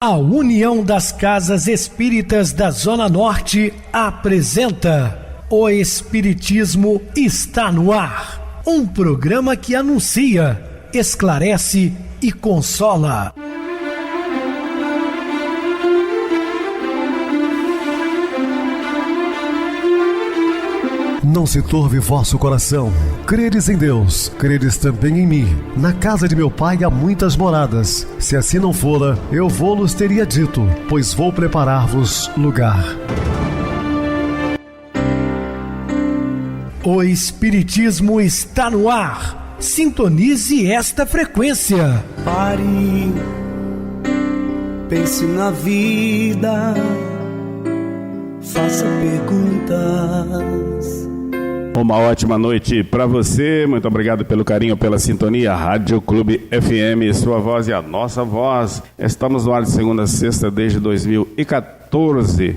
A União das Casas Espíritas da Zona Norte apresenta O Espiritismo está no ar. Um programa que anuncia, esclarece e consola. Não se turve vosso coração. Credes em Deus, credes também em mim. Na casa de meu pai há muitas moradas. Se assim não fora, eu vou-los teria dito, pois vou preparar-vos lugar. O Espiritismo está no ar. Sintonize esta frequência. Pare, pense na vida, faça perguntas. Uma ótima noite para você, muito obrigado pelo carinho, pela sintonia. Rádio Clube FM, sua voz e a nossa voz. Estamos no ar de segunda a sexta desde 2014,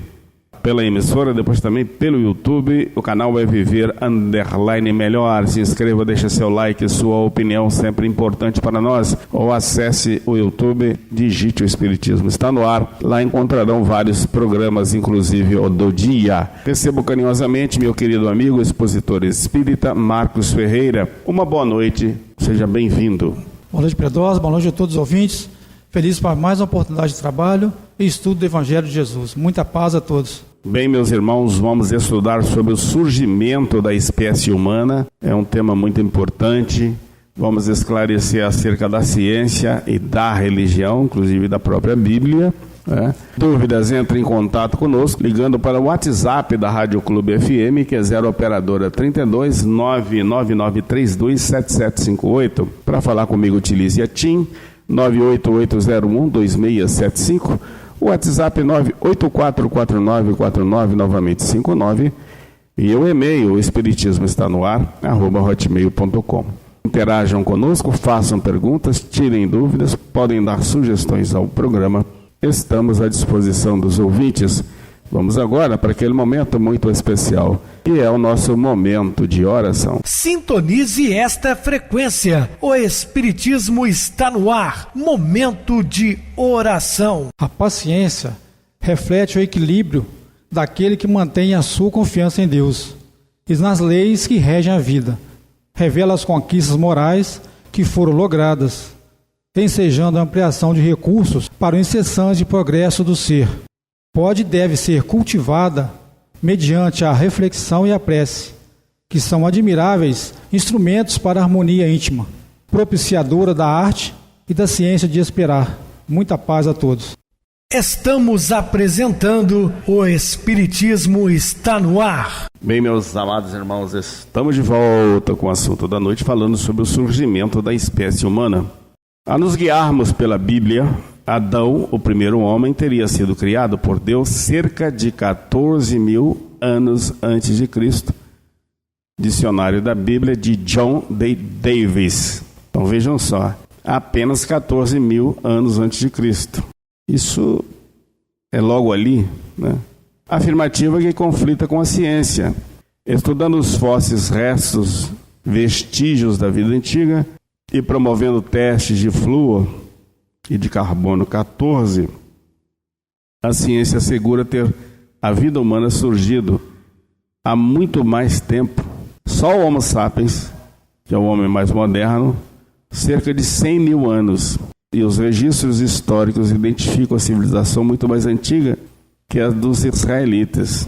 pela emissora, depois também pelo YouTube. O canal é Viver _ Melhor. Se inscreva, deixa seu like, sua opinião sempre importante para nós. Ou acesse o YouTube, digite o Espiritismo está no ar. Lá encontrarão vários programas, inclusive o do dia. Recebo carinhosamente meu querido amigo, expositor espírita Marcos Ferreira. Uma boa noite, seja bem-vindo. Boa noite, Pedrosa, boa noite a todos os ouvintes. Feliz para mais uma oportunidade de trabalho e estudo do Evangelho de Jesus. Muita paz a todos. Bem, meus irmãos, vamos estudar sobre o surgimento da espécie humana. É um tema muito importante. Vamos esclarecer acerca da ciência e da religião, inclusive da própria Bíblia. Dúvidas, entre em contato conosco, ligando para o WhatsApp da Rádio Clube FM, que é 0 operadora 32 99932 7758. Para falar comigo, utilize a TIM 98801 2675. O WhatsApp 9844949, novamente 59, e o e-mail, o espiritismo está no ar, @hotmail.com. Interajam conosco, façam perguntas, tirem dúvidas, podem dar sugestões ao programa. Estamos à disposição dos ouvintes. Vamos agora para aquele momento muito especial, que é o nosso momento de oração. Sintonize esta frequência. O Espiritismo está no ar. Momento de oração. A paciência reflete o equilíbrio daquele que mantém a sua confiança em Deus e nas leis que regem a vida. Revela as conquistas morais que foram logradas, ensejando a ampliação de recursos para o incessante progresso do ser. Pode e deve ser cultivada mediante a reflexão e a prece, que são admiráveis instrumentos para a harmonia íntima, propiciadora da arte e da ciência de esperar. Muita paz a todos. Estamos apresentando O Espiritismo está no ar. Bem, meus amados irmãos, estamos de volta com o assunto da noite, falando sobre o surgimento da espécie humana. A nos guiarmos pela Bíblia, Adão, o primeiro homem, teria sido criado por Deus cerca de 14.000 anos antes de Cristo. Dicionário da Bíblia de John D. Davis. Então vejam só, apenas 14.000 anos antes de Cristo. Isso é logo ali, né? Afirmativa que conflita com a ciência. Estudando os fósseis, restos, vestígios da vida antiga e promovendo testes de flúor e de carbono 14, a ciência assegura ter a vida humana surgido há muito mais tempo. Só o Homo sapiens, que é o homem mais moderno, cerca de 100.000 anos. E os registros históricos identificam a civilização muito mais antiga que a dos israelitas.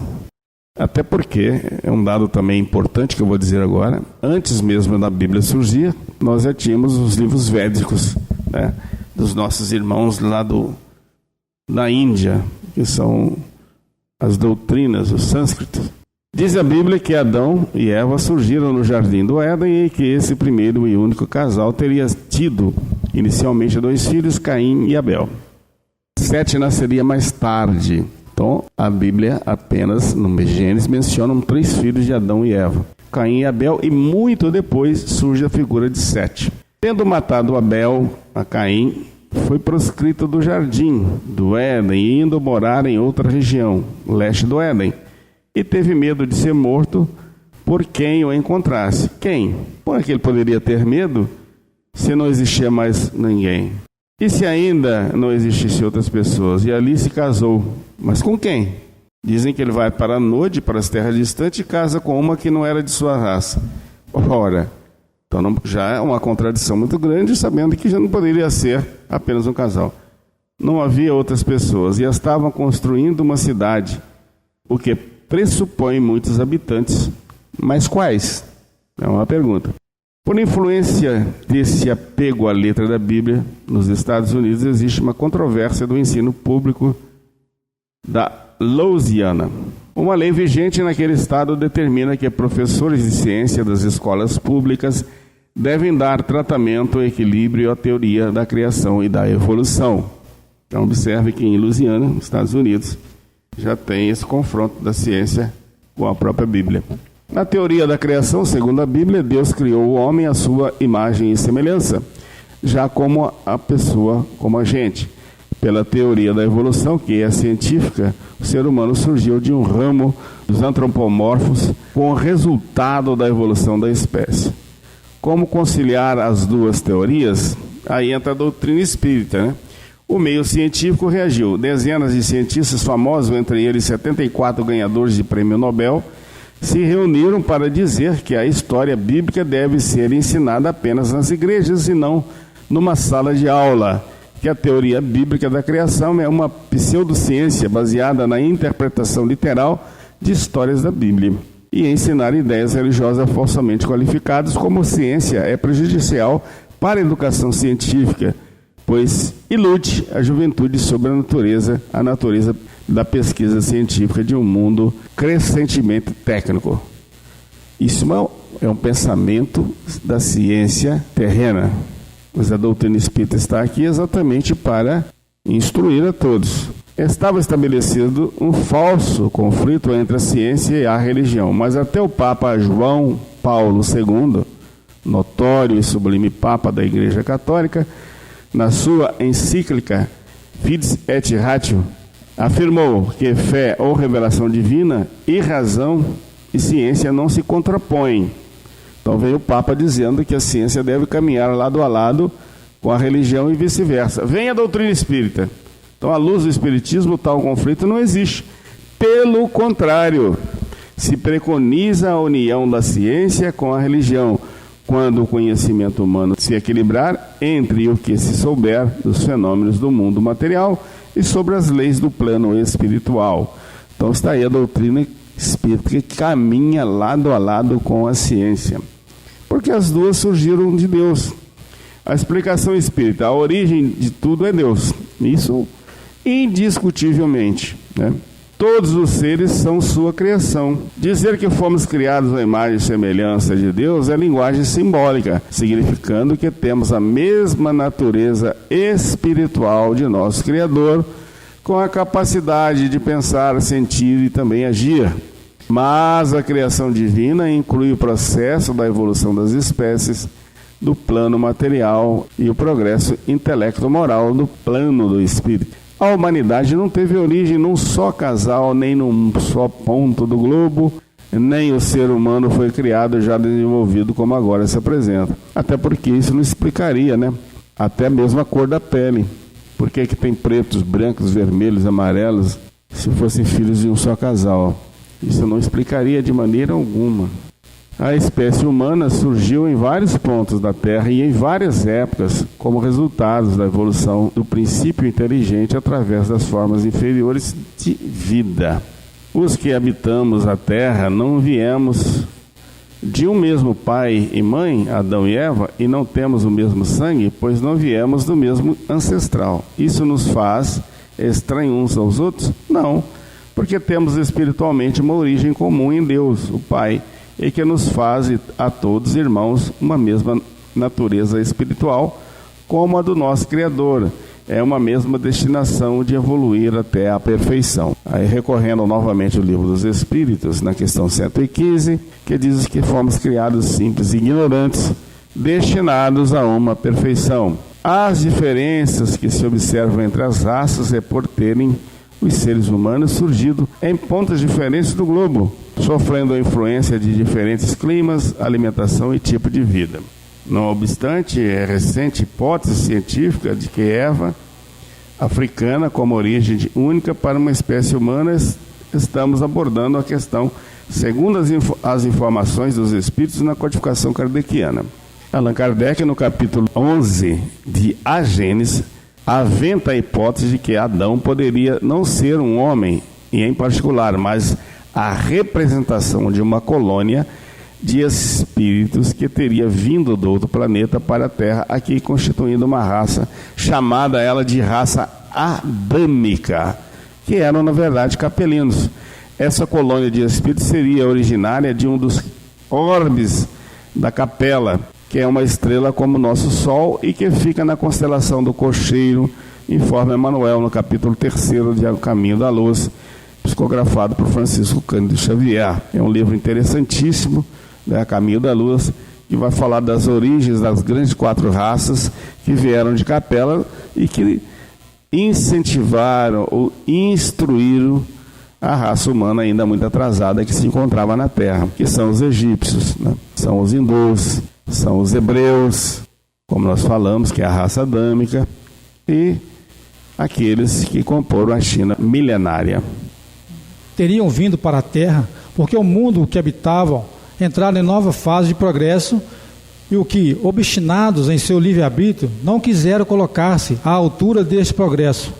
Até porque, é um dado também importante que eu vou dizer agora, antes mesmo da Bíblia surgir, nós já tínhamos os livros védicos, né, dos nossos irmãos lá da Índia, que são as doutrinas, o sânscrito. Diz a Bíblia que Adão e Eva surgiram no jardim do Éden e que esse primeiro e único casal teria tido inicialmente 2 filhos, Caim e Abel. 7 nasceria mais tarde. Então, a Bíblia apenas, no Gênesis, menciona 3 filhos de Adão e Eva, Caim e Abel, e muito depois surge a figura de 7. Tendo matado Abel, a Caim foi proscrito do jardim do Éden, indo morar em outra região, leste do Éden, e teve medo de ser morto por quem o encontrasse. Quem? Por que ele poderia ter medo se não existia mais ninguém? E se ainda não existissem outras pessoas? E ali se casou. Mas com quem? Dizem que ele vai para Nod, para as terras distantes, e casa com uma que não era de sua raça. Ora, então já é uma contradição muito grande, sabendo que já não poderia ser apenas um casal. Não havia outras pessoas, e estavam construindo uma cidade, o que pressupõe muitos habitantes. Mas quais? É uma pergunta. Por influência desse apego à letra da Bíblia, nos Estados Unidos existe uma controvérsia do ensino público da Louisiana. Uma lei vigente naquele estado determina que professores de ciência das escolas públicas devem dar tratamento, equilíbrio à teoria da criação e da evolução. Então observe que em Louisiana, nos Estados Unidos, já tem esse confronto da ciência com a própria Bíblia. Na teoria da criação, segundo a Bíblia, Deus criou o homem à sua imagem e semelhança, já como a pessoa, como a gente. Pela teoria da evolução, que é científica, o ser humano surgiu de um ramo dos antropomorfos com o resultado da evolução da espécie. Como conciliar as duas teorias? Aí entra a doutrina espírita, né? O meio científico reagiu. Dezenas de cientistas famosos, entre eles 74 ganhadores de prêmio Nobel, se reuniram para dizer que a história bíblica deve ser ensinada apenas nas igrejas e não numa sala de aula, que a teoria bíblica da criação é uma pseudociência baseada na interpretação literal de histórias da Bíblia, e ensinar ideias religiosas falsamente qualificadas como ciência é prejudicial para a educação científica, pois ilude a juventude sobre a natureza da pesquisa científica de um mundo crescentemente técnico. Isso é um pensamento da ciência terrena, mas a doutrina espírita está aqui exatamente para instruir a todos. Estava estabelecido um falso conflito entre a ciência e a religião, mas até o Papa João Paulo II, notório e sublime Papa da Igreja Católica, na sua encíclica Fides et Ratio, afirmou que fé ou revelação divina e razão e ciência não se contrapõem. Então veio o Papa dizendo que a ciência deve caminhar lado a lado com a religião e vice-versa. Vem a doutrina espírita. Então, à luz do espiritismo, tal conflito não existe. Pelo contrário, se preconiza a união da ciência com a religião, quando o conhecimento humano se equilibrar entre o que se souber dos fenômenos do mundo material e sobre as leis do plano espiritual. Então está aí a doutrina espírita que caminha lado a lado com a ciência, porque as duas surgiram de Deus. A explicação espírita, a origem de tudo é Deus, isso indiscutivelmente, né? Todos os seres são sua criação. Dizer que fomos criados à imagem e semelhança de Deus é linguagem simbólica, significando que temos a mesma natureza espiritual de nosso Criador, com a capacidade de pensar, sentir e também agir. Mas a criação divina inclui o processo da evolução das espécies do plano material e o progresso intelecto-moral do plano do espírito. A humanidade não teve origem num só casal, nem num só ponto do globo, nem o ser humano foi criado já desenvolvido como agora se apresenta. Até porque isso não explicaria, né? Até mesmo a cor da pele. Por que tem pretos, brancos, vermelhos, amarelos, se fossem filhos de um só casal? Isso não explicaria de maneira alguma. A espécie humana surgiu em vários pontos da Terra e em várias épocas como resultados da evolução do princípio inteligente através das formas inferiores de vida. Os que habitamos a Terra não viemos de um mesmo pai e mãe, Adão e Eva, e não temos o mesmo sangue, pois não viemos do mesmo ancestral. Isso nos faz estranhos uns aos outros? Não, porque temos espiritualmente uma origem comum em Deus, o Pai, e que nos faz a todos irmãos uma mesma natureza espiritual, como a do nosso Criador. É uma mesma destinação de evoluir até a perfeição. Aí recorrendo novamente ao Livro dos Espíritos, na questão 115, que diz que fomos criados simples e ignorantes, destinados a uma perfeição. As diferenças que se observam entre as raças é por terem os seres humanos surgido em pontos diferentes do globo, sofrendo a influência de diferentes climas, alimentação e tipo de vida. Não obstante, é recente hipótese científica de que Eva, africana, como origem única para uma espécie humana, estamos abordando a questão segundo as informações dos espíritos na codificação kardeciana. Allan Kardec, no capítulo 11 de A Gênesis, aventa a hipótese de que Adão poderia não ser um homem, e em particular, mas a representação de uma colônia de espíritos que teria vindo do outro planeta para a Terra, aqui constituindo uma raça, chamada ela de raça adâmica, que eram, na verdade, capelinos. Essa colônia de espíritos seria originária de um dos orbes da Capela, que é uma estrela como o nosso Sol e que fica na constelação do Cocheiro, informa Emmanuel no capítulo 3º de O Caminho da Luz, psicografado por Francisco Cândido Xavier. É um livro interessantíssimo, né, Caminho da Luz, que vai falar das origens das grandes 4 raças que vieram de Capela e que incentivaram ou instruíram a raça humana ainda muito atrasada que se encontrava na Terra, que são os egípcios, né? São os hindus, são os hebreus, como nós falamos, que é a raça adâmica, e aqueles que comporam a China milenária. Teriam vindo para a Terra porque o mundo que habitavam entraram em nova fase de progresso e o que, obstinados em seu livre-arbítrio, não quiseram colocar-se à altura deste progresso.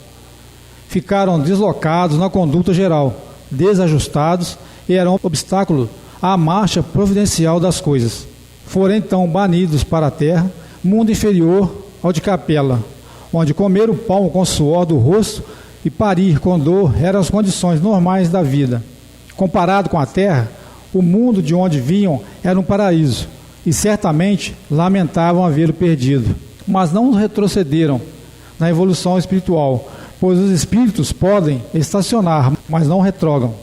Ficaram deslocados na conduta geral, desajustados e eram obstáculo à marcha providencial das coisas. Foram então banidos para a terra, mundo inferior ao de Capela, onde comer o pão com suor do rosto e parir com dor eram as condições normais da vida. Comparado com a terra, o mundo de onde vinham era um paraíso, e certamente lamentavam havê-lo perdido. Mas não retrocederam na evolução espiritual, pois os espíritos podem estacionar, mas não retrogam.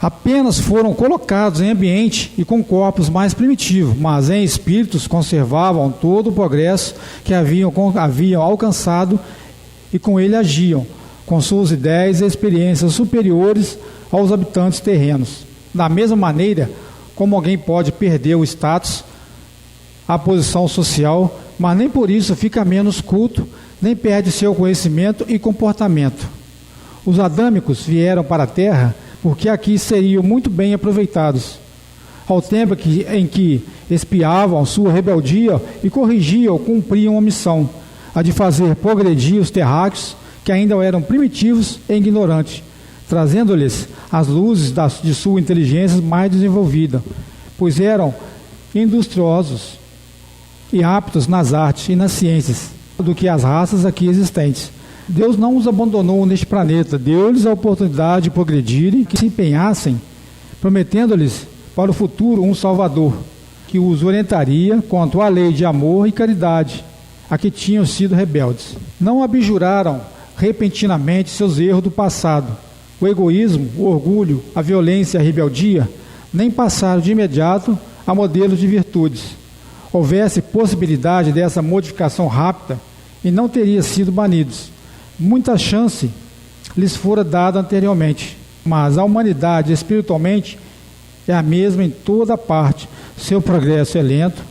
Apenas foram colocados em ambiente e com corpos mais primitivos, mas em espíritos conservavam todo o progresso que haviam alcançado e com ele agiam, com suas ideias e experiências superiores aos habitantes terrenos. Da mesma maneira como alguém pode perder o status, a posição social, mas nem por isso fica menos culto, nem perde seu conhecimento e comportamento. Os adâmicos vieram para a Terra porque aqui seriam muito bem aproveitados, ao tempo em que espiavam sua rebeldia e corrigiam ou cumpriam a missão, a de fazer progredir os terráqueos que ainda eram primitivos e ignorantes, trazendo-lhes as luzes de sua inteligência mais desenvolvida, pois eram industriosos e aptos nas artes e nas ciências do que as raças aqui existentes. Deus não os abandonou neste planeta, deu-lhes a oportunidade de progredirem e que se empenhassem, prometendo-lhes para o futuro um Salvador, que os orientaria quanto à lei de amor e caridade, a que tinham sido rebeldes. Não abjuraram repentinamente seus erros do passado, o egoísmo, o orgulho, a violência e a rebeldia, nem passaram de imediato a modelos de virtudes. Houvesse possibilidade dessa modificação rápida e não teria sido banidos. Muita chance lhes fora dada anteriormente, mas a humanidade espiritualmente é a mesma em toda parte. Seu progresso é lento,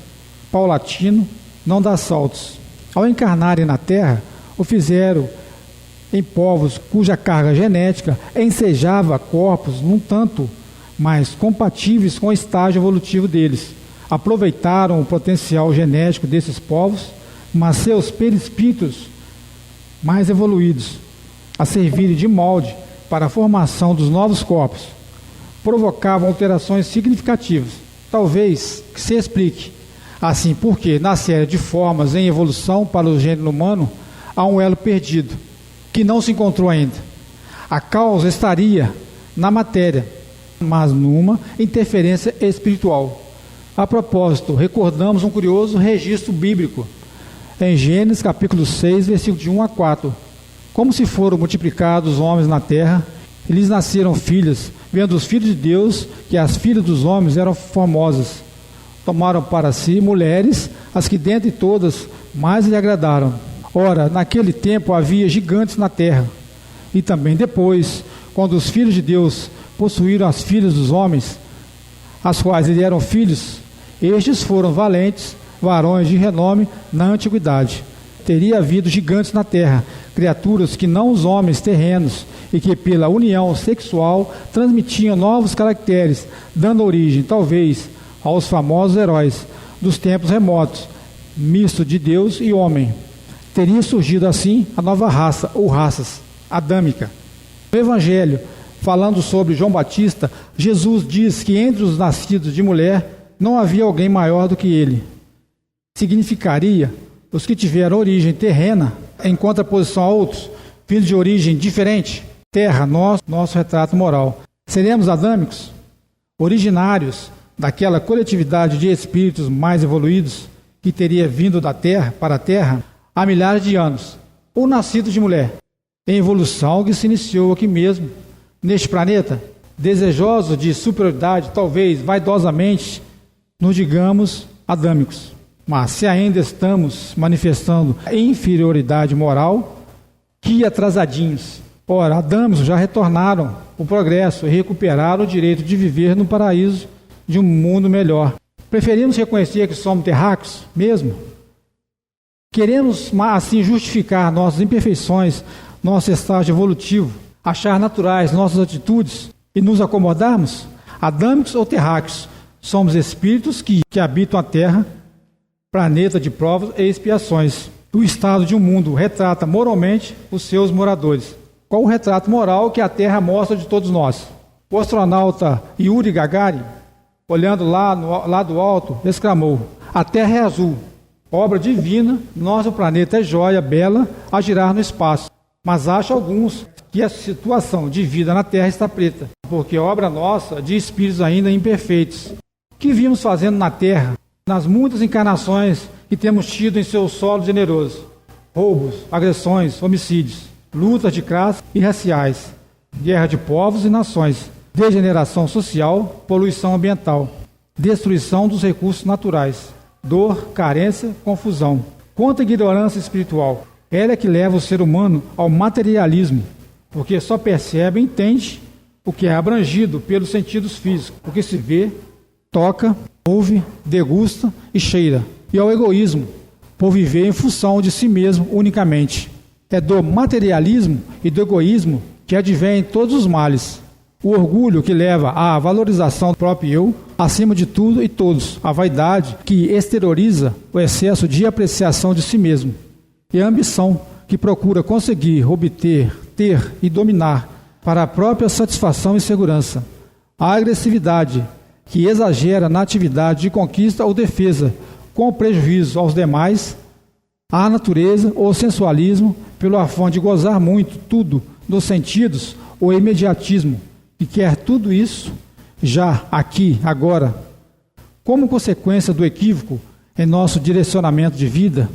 paulatino, não dá saltos. Ao encarnarem na Terra, o fizeram em povos cuja carga genética ensejava corpos num tanto mais compatíveis com o estágio evolutivo deles. Aproveitaram o potencial genético desses povos, mas seus perispíritos mais evoluídos, a servirem de molde para a formação dos novos corpos, provocavam alterações significativas. Talvez que se explique assim porque na série de formas em evolução para o gênero humano há um elo perdido, que não se encontrou ainda. A causa estaria na matéria, mas numa interferência espiritual. A propósito, recordamos um curioso registro bíblico em Gênesis capítulo 6, versículo de 1 a 4. Como se foram multiplicados os homens na terra, e lhes nasceram filhas, vendo os filhos de Deus que as filhas dos homens eram formosas. Tomaram para si mulheres, as que dentre todas mais lhe agradaram. Ora, naquele tempo havia gigantes na terra. E também depois, quando os filhos de Deus possuíram as filhas dos homens, as quais lhe eram filhos, estes foram valentes varões de renome na antiguidade. Teria havido gigantes na terra, criaturas que não os homens terrenos, e que pela união sexual transmitiam novos caracteres, dando origem, talvez, aos famosos heróis dos tempos remotos, misto de Deus e homem. Teria surgido assim a nova raça, ou raças, adâmica. No Evangelho, falando sobre João Batista, Jesus diz que entre os nascidos de mulher não havia alguém maior do que ele. Significaria os que tiveram origem terrena, em contraposição a outros, vindos de origem diferente, terra, nosso retrato moral. Seremos adâmicos, originários daquela coletividade de espíritos mais evoluídos que teria vindo da terra para a terra há milhares de anos, ou nascidos de mulher, em evolução que se iniciou aqui mesmo, neste planeta, desejosos de superioridade, talvez vaidosamente, nos digamos adâmicos. Mas se ainda estamos manifestando inferioridade moral, que atrasadinhos. Ora, adâmicos já retornaram o progresso e recuperaram o direito de viver no paraíso de um mundo melhor. Preferimos reconhecer que somos terráqueos mesmo? Queremos assim justificar nossas imperfeições, nosso estágio evolutivo, achar naturais nossas atitudes e nos acomodarmos? Adâmicos ou terráqueos? Somos espíritos que habitam a terra, planeta de provas e expiações. O estado de um mundo retrata moralmente os seus moradores. Qual o retrato moral que a Terra mostra de todos nós? O astronauta Yuri Gagarin, olhando lá do alto, exclamou: a Terra é azul, obra divina, nosso planeta é joia bela a girar no espaço. Mas acha alguns que a situação de vida na Terra está preta, porque é obra nossa de espíritos ainda imperfeitos. O que vimos fazendo na Terra, nas muitas encarnações que temos tido em seu solo generoso? Roubos, agressões, homicídios, lutas de classe e raciais, guerra de povos e nações, degeneração social, poluição ambiental, destruição dos recursos naturais, dor, carência, confusão. Quanta ignorância espiritual! Ela é que leva o ser humano ao materialismo, porque só percebe e entende o que é abrangido pelos sentidos físicos, o que se vê, toca, ouve, degusta e cheira. E ao egoísmo, por viver em função de si mesmo unicamente. É do materialismo e do egoísmo que advém todos os males. O orgulho que leva à valorização do próprio eu, acima de tudo e todos. A vaidade que exterioriza o excesso de apreciação de si mesmo. E a ambição que procura conseguir, obter, ter e dominar para a própria satisfação e segurança. A agressividade que exagera na atividade de conquista ou defesa, com prejuízo aos demais, à natureza ou sensualismo, pelo afã de gozar muito, tudo, dos sentidos, ou imediatismo, que quer tudo isso, já, aqui, agora. Como consequência do equívoco em nosso direcionamento de vida,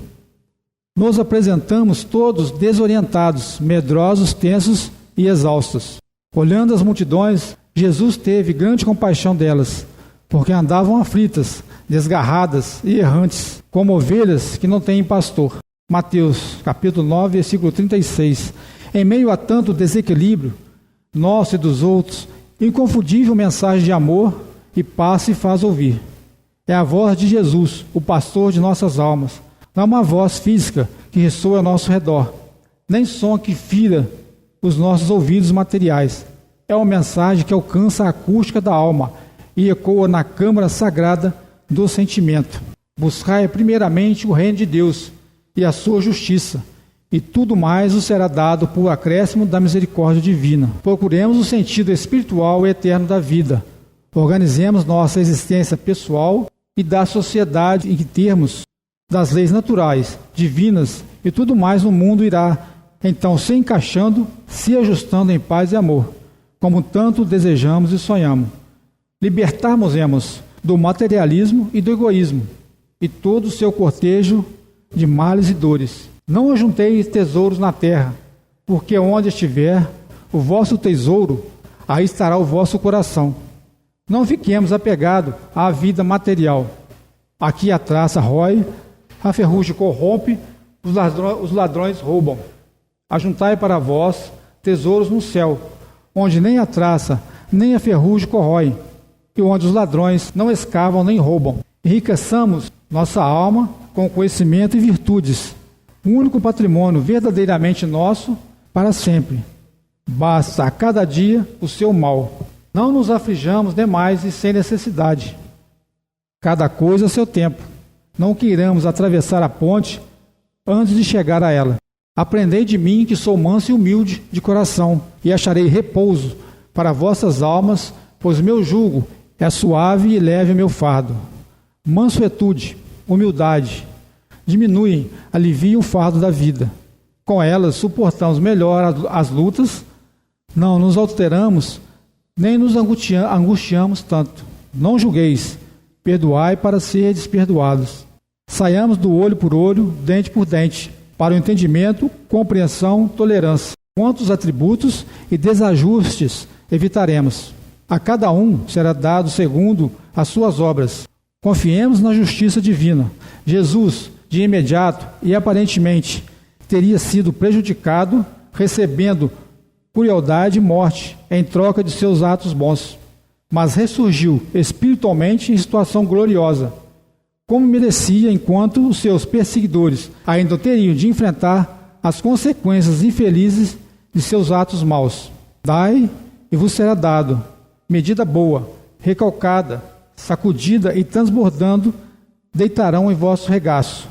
nos apresentamos todos desorientados, medrosos, tensos e exaustos. Olhando as multidões, Jesus teve grande compaixão delas, porque andavam aflitas, desgarradas e errantes, como ovelhas que não têm pastor. Mateus, capítulo 9, versículo 36. Em meio a tanto desequilíbrio, nosso e dos outros, inconfundível mensagem de amor e paz se faz ouvir. É a voz de Jesus, o pastor de nossas almas. Não é uma voz física que ressoa ao nosso redor, nem som que fira os nossos ouvidos materiais. É uma mensagem que alcança a acústica da alma e ecoa na câmara sagrada do sentimento. Buscai primeiramente o reino de Deus e a sua justiça, e tudo mais os será dado por acréscimo da misericórdia divina. Procuremos o sentido espiritual e eterno da vida. Organizemos nossa existência pessoal e da sociedade em termos das leis naturais, divinas, e tudo mais no mundo irá, então, se encaixando, se ajustando em paz e amor, como tanto desejamos e sonhamos. Libertarmos-nos do materialismo e do egoísmo, e todo o seu cortejo de males e dores. Não ajunteis tesouros na terra, porque onde estiver o vosso tesouro, aí estará o vosso coração. Não fiquemos apegados à vida material. Aqui a traça rói, a ferrugem corrompe, os ladrões roubam. Ajuntai para vós tesouros no céu, onde nem a traça, nem a ferrugem corroem, e onde os ladrões não escavam nem roubam. Enriqueçamos nossa alma com conhecimento e virtudes, o único patrimônio verdadeiramente nosso para sempre. Basta a cada dia o seu mal. Não nos aflijamos demais e sem necessidade. Cada coisa a seu tempo. Não queiramos atravessar a ponte antes de chegar a ela. Aprendei de mim, que sou manso e humilde de coração, e acharei repouso para vossas almas, pois meu jugo é suave e leve o meu fardo. Mansuetude, humildade, diminuem, aliviam o fardo da vida. Com elas suportamos melhor as lutas, não nos alteramos, nem nos angustiamos tanto. Não julgueis, perdoai para serdes perdoados. Saiamos do olho por olho, dente por dente, para o entendimento, compreensão, tolerância. Quantos atributos e desajustes evitaremos? A cada um será dado segundo as suas obras. Confiemos na justiça divina. Jesus, de imediato e aparentemente, teria sido prejudicado, recebendo crueldade e morte em troca de seus atos bons, mas ressurgiu espiritualmente em situação gloriosa, como merecia, enquanto os seus perseguidores ainda teriam de enfrentar as consequências infelizes de seus atos maus. Dai e vos será dado, medida boa, recalcada, sacudida e transbordando, deitarão em vosso regaço.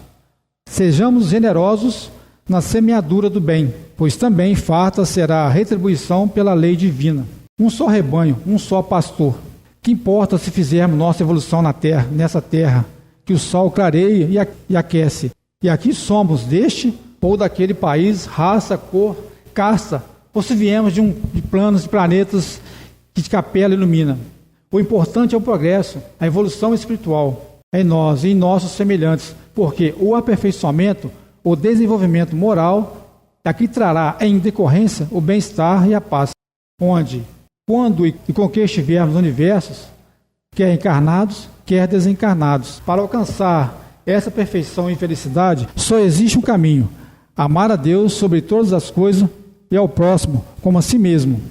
Sejamos generosos na semeadura do bem, pois também farta será a retribuição pela lei divina. Um só rebanho, um só pastor. Que importa se fizermos nossa evolução na terra, nessa terra, que o sol clareia e aquece. E aqui somos deste ou daquele país, raça, cor, casta, ou se viemos de planos de planetas que Capela ilumina. O importante é o progresso, a evolução espiritual em nós e em nossos semelhantes, porque o aperfeiçoamento, o desenvolvimento moral, aqui trará em decorrência o bem-estar e a paz, onde, quando e com que estivermos no universo, quer encarnados, quer desencarnados. Para alcançar essa perfeição e felicidade, só existe um caminho: amar a Deus sobre todas as coisas e ao próximo como a si mesmo.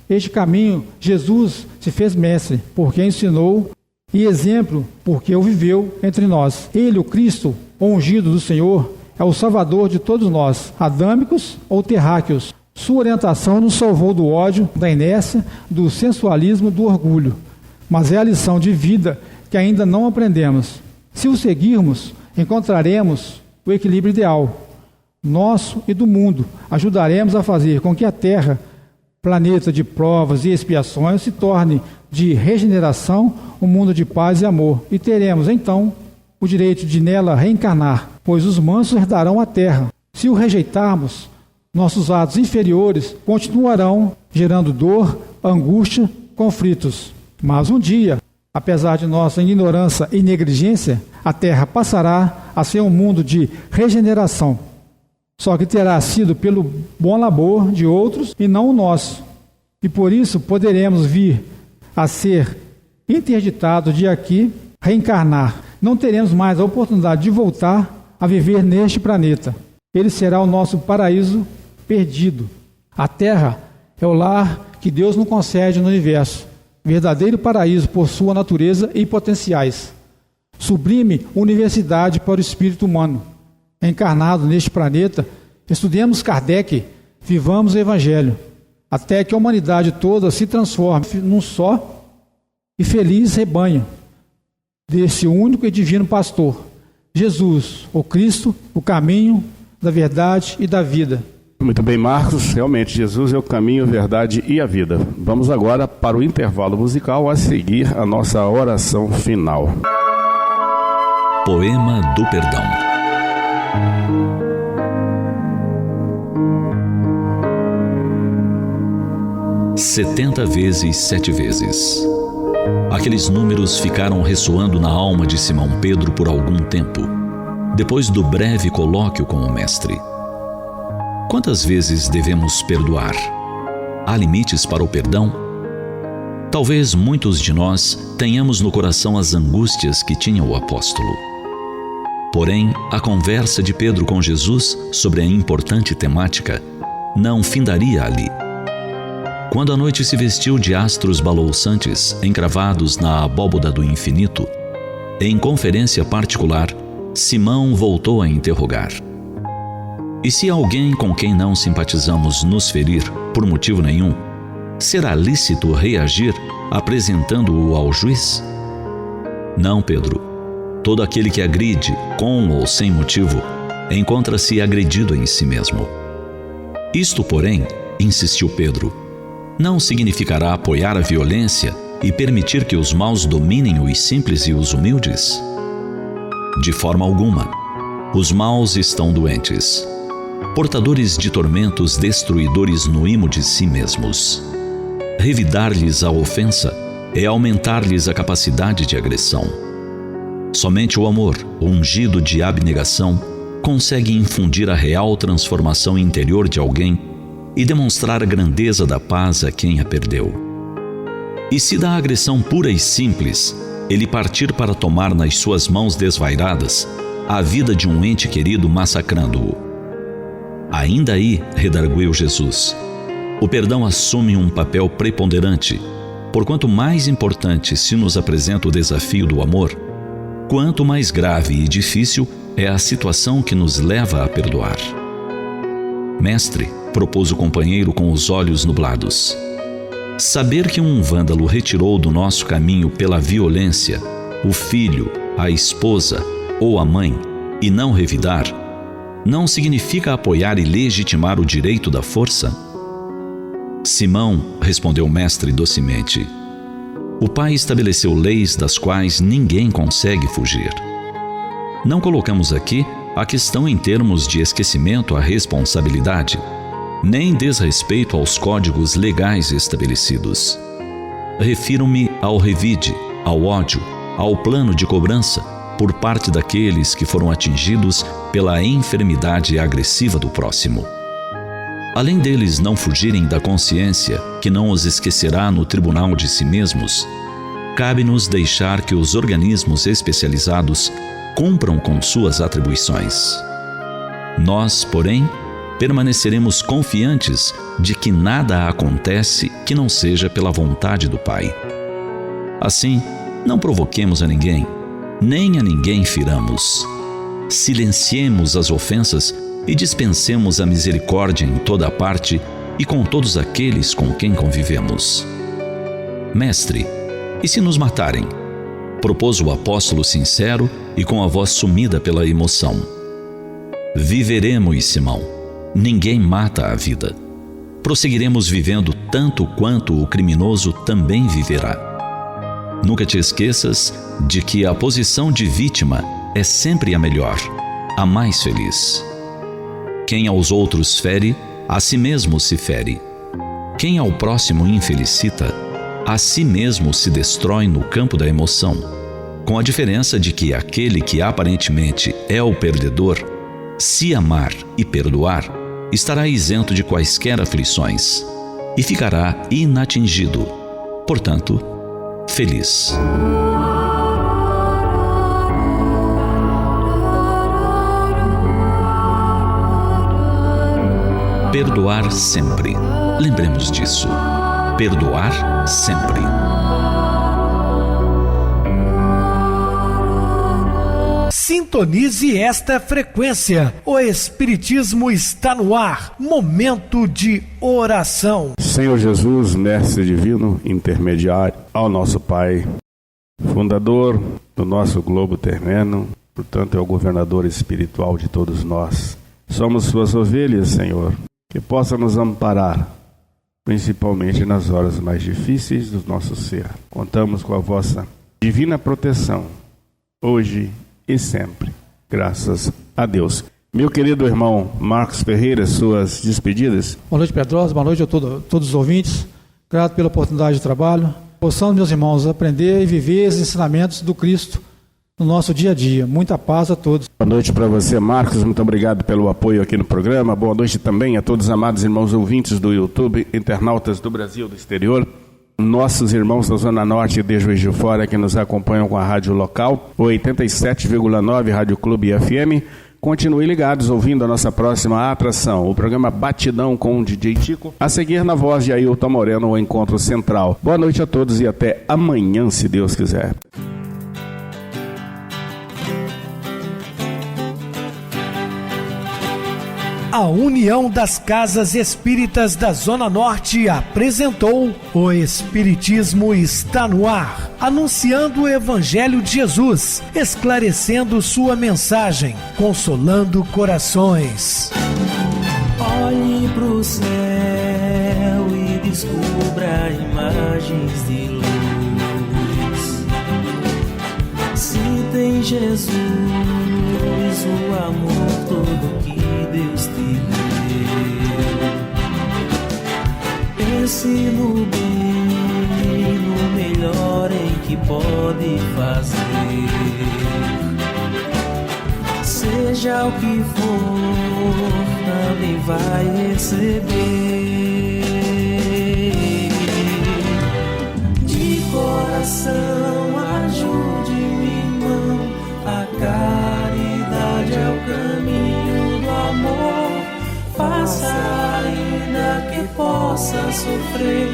Este caminho, Jesus se fez mestre, porque ensinou, e exemplo, porque o viveu entre nós. Ele, o Cristo, o ungido do Senhor, é o Salvador de todos nós, adâmicos ou terráqueos. Sua orientação nos salvou do ódio, da inércia, do sensualismo, do orgulho. Mas é a lição de vida que ainda não aprendemos. Se o seguirmos, encontraremos o equilíbrio ideal, nosso e do mundo. Ajudaremos a fazer com que a Terra, planeta de provas e expiações, se torne de regeneração, um mundo de paz e amor. E teremos, então, o direito de nela reencarnar, pois os mansos herdarão a terra. Se o rejeitarmos, nossos atos inferiores continuarão gerando dor, angústia, conflitos. Mas um dia, apesar de nossa ignorância e negligência, a terra passará a ser um mundo de regeneração. Só que terá sido pelo bom labor de outros e não o nosso. E por isso poderemos vir a ser interditados de aqui reencarnar. Não teremos mais a oportunidade de voltar a viver neste planeta. Ele será o nosso paraíso perdido. A Terra é o lar que Deus nos concede no universo. Verdadeiro paraíso por sua natureza e potenciais. Sublime universidade para o espírito humano. Encarnado neste planeta, estudemos Kardec, vivamos o Evangelho, até que a humanidade toda se transforme num só e feliz rebanho desse único e divino pastor, Jesus, o Cristo, o caminho da verdade e da vida. Muito bem, Marcos. Realmente, Jesus é o caminho, a verdade e a vida. Vamos agora para o intervalo musical, a seguir a nossa oração final. Poema do Perdão. Setenta vezes, 7 vezes. Aqueles números ficaram ressoando na alma de Simão Pedro por algum tempo, depois do breve colóquio com o Mestre. Quantas vezes devemos perdoar? Há limites para o perdão? Talvez muitos de nós tenhamos no coração as angústias que tinha o apóstolo. Porém, a conversa de Pedro com Jesus sobre a importante temática não findaria ali. Quando a noite se vestiu de astros balouçantes encravados na abóboda do infinito, Em conferência particular, Simão voltou a interrogar: e se alguém com quem não simpatizamos nos ferir, por motivo nenhum, será lícito reagir apresentando-o ao juiz? Não, Pedro. Todo aquele que agride, com ou sem motivo, encontra-se agredido em si mesmo. Isto, porém, insistiu Pedro, não significará apoiar a violência e permitir que os maus dominem os simples e os humildes? De forma alguma. Os maus estão doentes, portadores de tormentos destruidores no imo de si mesmos. Revidar-lhes a ofensa é aumentar-lhes a capacidade de agressão. Somente o amor, ungido de abnegação, consegue infundir a real transformação interior de alguém e demonstrar a grandeza da paz a quem a perdeu. E se da agressão pura e simples, ele partir para tomar nas suas mãos desvairadas a vida de um ente querido massacrando-o? Ainda aí, redarguiu Jesus, o perdão assume um papel preponderante, porquanto mais importante se nos apresenta o desafio do amor, quanto mais grave e difícil é a situação que nos leva a perdoar. Mestre, propôs o companheiro com os olhos nublados, saber que um vândalo retirou do nosso caminho pela violência o filho, a esposa ou a mãe, e não revidar, não significa apoiar e legitimar o direito da força? Simão, respondeu o mestre docemente, o Pai estabeleceu leis das quais ninguém consegue fugir. Não colocamos aqui a questão em termos de esquecimento à responsabilidade, nem desrespeito aos códigos legais estabelecidos. Refiro-me ao revide, ao ódio, ao plano de cobrança por parte daqueles que foram atingidos pela enfermidade agressiva do próximo. Além deles não fugirem da consciência, que não os esquecerá no tribunal de si mesmos, cabe-nos deixar que os organismos especializados cumpram com suas atribuições. Nós, porém, permaneceremos confiantes de que nada acontece que não seja pela vontade do Pai. Assim, não provoquemos a ninguém, nem a ninguém firamos. Silenciemos as ofensas e dispensemos a misericórdia em toda a parte e com todos aqueles com quem convivemos. Mestre, e se nos matarem? Propôs o apóstolo sincero e com a voz sumida pela emoção. Viveremos, Simão. Ninguém mata a vida. Prosseguiremos vivendo tanto quanto o criminoso também viverá. Nunca te esqueças de que a posição de vítima é sempre a melhor, a mais feliz. Quem aos outros fere, a si mesmo se fere. Quem ao próximo infelicita, a si mesmo se destrói no campo da emoção, com a diferença de que aquele que aparentemente é o perdedor, se amar e perdoar, estará isento de quaisquer aflições e ficará inatingido, portanto, feliz. Perdoar sempre. Lembremos disso. Perdoar sempre. Sintonize esta frequência. O Espiritismo está no ar. Momento de oração. Senhor Jesus, Mestre Divino, intermediário, ao nosso Pai, fundador do nosso globo terreno, portanto é o governador espiritual de todos nós. Somos suas ovelhas, Senhor, que possa nos amparar, principalmente nas horas mais difíceis do nosso ser. Contamos com a vossa divina proteção, hoje e sempre. Graças a Deus. Meu querido irmão Marcos Ferreira, suas despedidas. Boa noite, Pedrosa. Boa noite a todos os ouvintes. Grato pela oportunidade de trabalho. Possamos, meus irmãos, aprender e viver os ensinamentos do Cristo no nosso dia a dia. Muita paz a todos. Boa noite para você, Marcos. Muito obrigado pelo apoio aqui no programa. Boa noite também a todos os amados irmãos ouvintes do YouTube, internautas do Brasil e do exterior. Nossos irmãos da Zona Norte e de Juiz de Fora que nos acompanham com a rádio local, 87,9 Rádio Clube FM. Continue ligados ouvindo a nossa próxima atração, o programa Batidão com o DJ Tico, a seguir na voz de Ailton Moreno, o Encontro Central. Boa noite a todos e até amanhã, se Deus quiser. A União das Casas Espíritas da Zona Norte apresentou O Espiritismo Está no Ar, anunciando o Evangelho de Jesus, esclarecendo sua mensagem, consolando corações. Olhe pro céu e descubra imagens de luz. Se tem Jesus, o amor todo que Deus te deu. Pense no bem, no melhor em que pode fazer. Seja o que for, também vai receber. De coração, ajude, meu irmão, a caridade é o caminho do amor. Faça ainda que possa sofrer,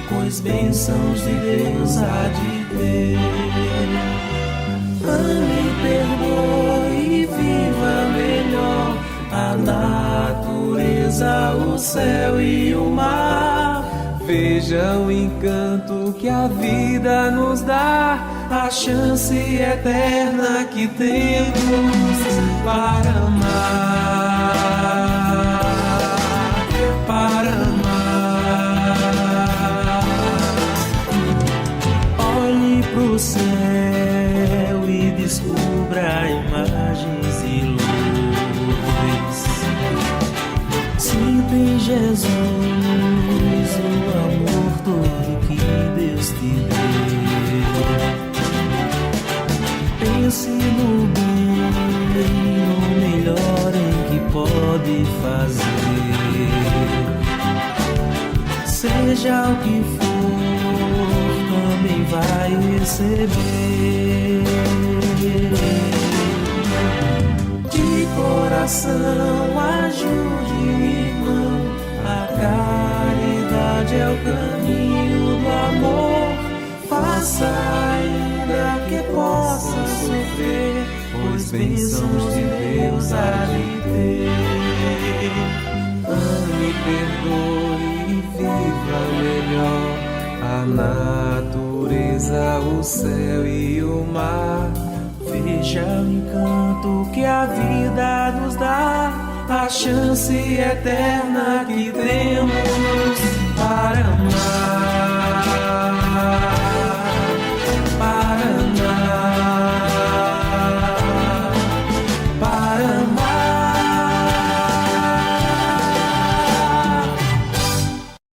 pois bênçãos de Deus há de ter. Ame, perdoe e viva melhor a natureza, o céu e o mar. Veja o encanto que a vida nos dá, a chance eterna que temos para amar, para amar. Olhe pro céu e descubra imagens e luz. Sinta em Jesus o amor todo que Deus te deu. Pense no bem, no melhor em que pode fazer. Seja o que for, também vai receber. De coração, ajude, irmão, a caridade é o caminho do amor. Faça ainda que possa sofrer, pois bênçãos de Deus há de ter. Ame, perdoe e viva melhor a natureza, o céu e o mar. Veja o encanto que a vida nos dá, a chance eterna que temos